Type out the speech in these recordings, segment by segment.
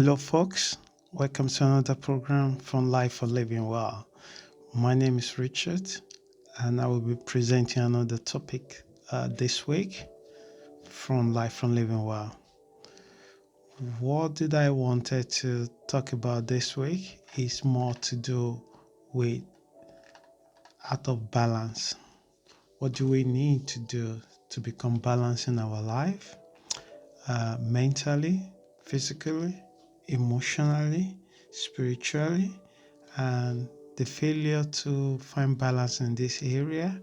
Hello, folks. Welcome to another program from Life for Living Well. My name is Richard, and I will be presenting another topic this week from Life from Living Well. What did I wanted to talk about this week is more to do with out of balance. What do we need to do to become balanced in our life, mentally, physically, emotionally, spiritually, and the failure to find balance in this area,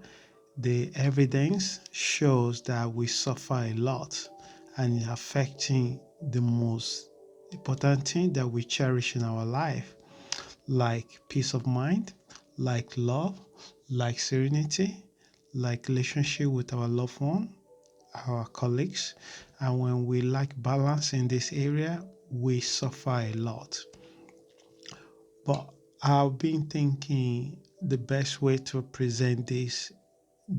the evidence shows that we suffer a lot and it's affecting the most important thing that we cherish in our life, like peace of mind, like love, like serenity, like relationship with our loved one, our colleagues. And when we lack balance in this area, we suffer a lot. But I've been thinking the best way to present these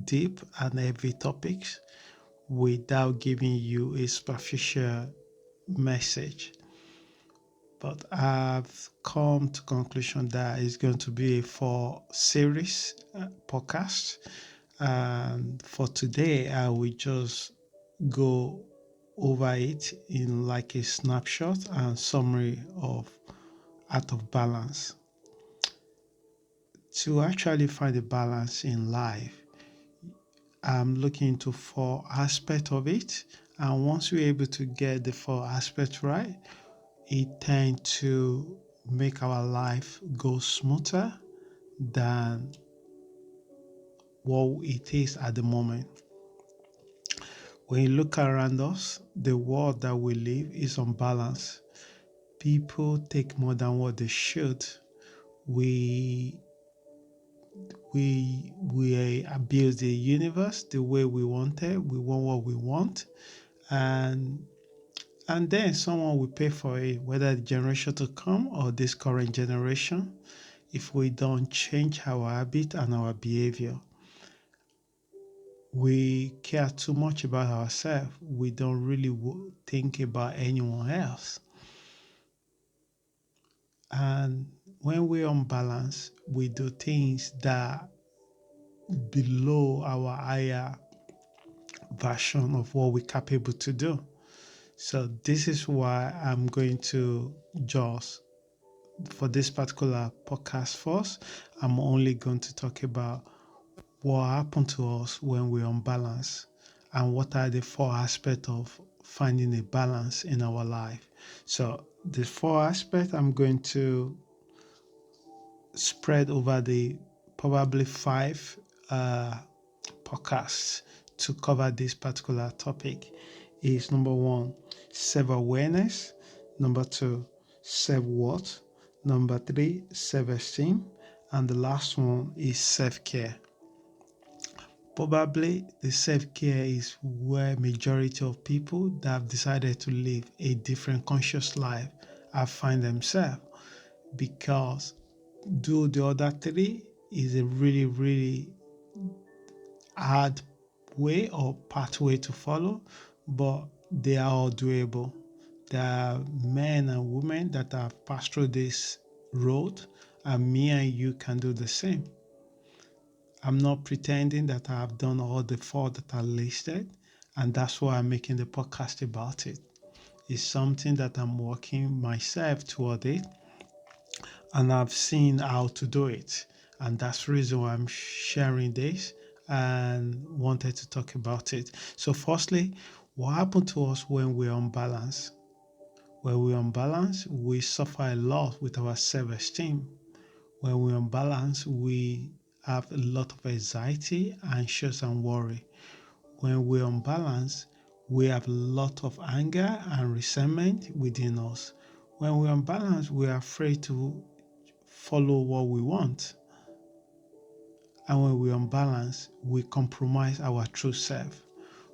deep and heavy topics without giving you a superficial message. But I've come to conclusion that it's going to be a four series podcast. And for today, I will just go over it in like a snapshot and summary of out of balance. To actually find a balance in life, I'm looking into four aspects of it. And once we're able to get the four aspects right, it tends to make our life go smoother than what it is at the moment. When you look around us, the world that we live is unbalanced. People take more than what they should. We we abuse the universe the way we want it. We want what we want, and then someone will pay for it, whether the generation to come or this current generation, if we don't change our habit and our behavior. We care too much about ourselves. We don't really think about anyone else. And when we're unbalanced, we do things that below our higher version of what we're capable to do. So this is why I'm going to just for this particular podcast first, I'm only going to talk about what happened to us when we're unbalanced and what are the four aspects of finding a balance in our life. So the four aspects I'm going to spread over the probably five uh, podcasts to cover this particular topic is number one, self-awareness, number two, self-worth, number three, self-esteem, and the last one is self-care. Probably the self-care is where majority of people that have decided to live a different conscious life have find themselves, because do the other three is a really, really hard way or pathway to follow, but they are all doable. There are men and women that have passed through this road, and me and you can do the same. I'm not pretending that I have done all the four that are listed, and that's why I'm making the podcast about it. It's something that I'm working myself toward it, and I've seen how to do it. And that's the reason why I'm sharing this and wanted to talk about it. So, firstly, what happened to us when we're unbalanced? When we're unbalanced, we suffer a lot with our self esteem. When we're unbalanced, we have a lot of anxiety, anxious, and worry. When we're unbalanced, we have a lot of anger and resentment within us. When we're unbalanced, we're afraid to follow what we want. And when we're unbalanced, we compromise our true self.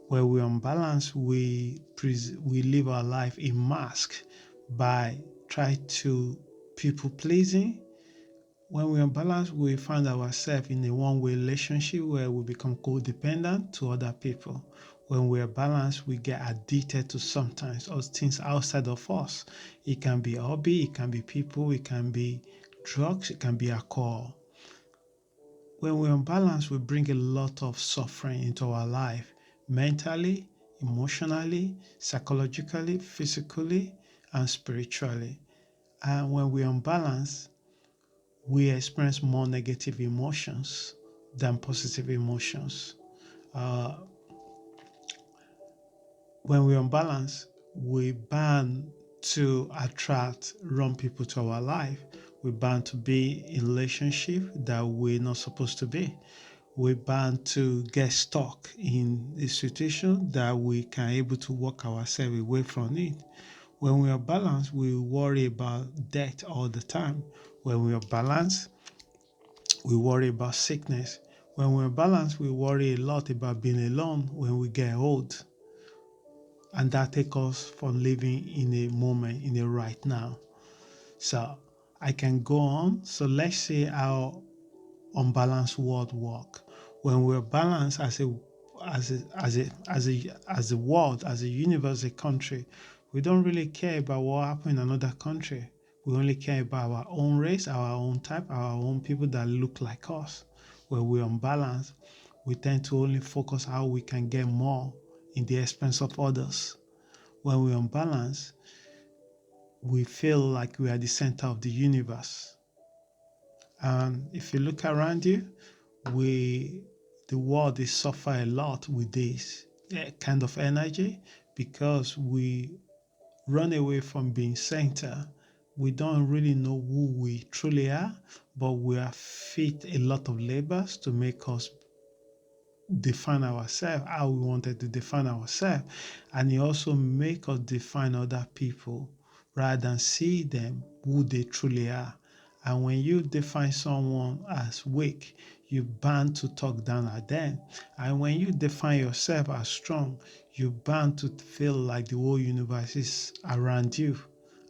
When we're unbalanced, we live our life in mask by trying to people pleasing. When we're unbalanced, we find ourselves in a one-way relationship where we become codependent to other people. When we are balanced, we get addicted to sometimes or things outside of us. It can be hobby, it can be people, it can be drugs, it can be alcohol. When we're unbalanced, we bring a lot of suffering into our life, mentally, emotionally, psychologically, physically, and spiritually. And when we're unbalanced, we experience more negative emotions than positive emotions. Uh, when we're unbalanced, we ban to attract wrong people to our life. We ban to be in relationship that we're not supposed to be. We ban to get stuck in a situation that we can able to walk ourselves away from it. When we are balanced, we worry about death all the time. When we are balanced, we worry about sickness. When we're balanced, we worry a lot about being alone when we get old. And that takes us from living in a moment, in a right now. So I can go on. So let's see how unbalanced world work. When we're balanced as a world, as a universe, a country, we don't really care about what happens in another country. We only care about our own race, our own type, our own people that look like us. When we're unbalanced, we tend to only focus how we can get more in the expense of others. When we're unbalanced, we feel like we are the center of the universe. And if you look around you, we the world is suffer a lot with this kind of energy because we run away from being center. We don't really know who we truly are, but we have fit a lot of labors to make us define ourselves, how we wanted to define ourselves. And it also make us define other people rather than see them who they truly are. And when you define someone as weak, you bound to talk down at them. And when you define yourself as strong, you bound to feel like the whole universe is around you.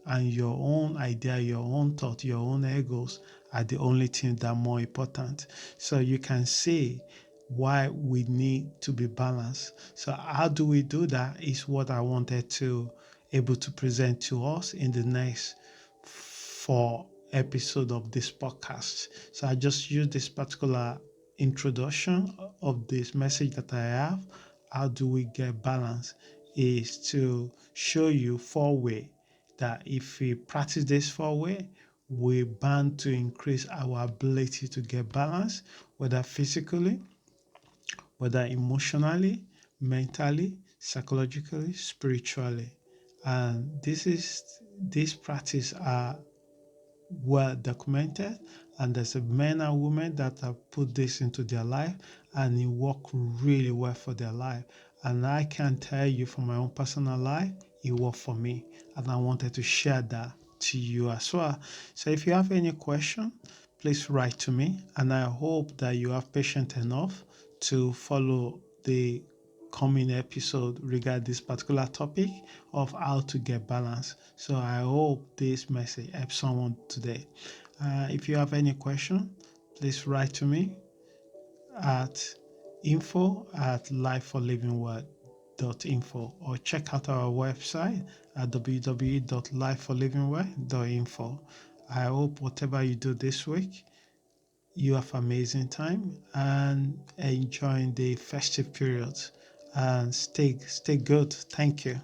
And your own idea, your own thought, your own egos are the only thing that are more important. So you can see why we need to be balanced. So how do we do that is what I wanted to able to present to us in the next 4 episode of this podcast. So I just use this particular introduction of this message that I have. How do we get balance? Is to show you 4 way that if we practice this 4 way, we bound to increase our ability to get balance, whether physically, whether emotionally, mentally, psychologically, spiritually. And this practice are well documented, and there's a men and women that have put this into their life and it worked really well for their life. And I can tell you from my own personal life, it worked for me, and I wanted to share that to you as well. So if you have any question, please write to me, and I hope that you have patience enough to follow the coming episode regarding this particular topic of how to get balance. So I hope this message helps someone today. If you have any question, please write to me at info@lifeforlivingword.info or check out our website at www.lifeforlivingword.info. I hope whatever you do this week, you have amazing time and enjoying the festive period, and stay good. Thank you.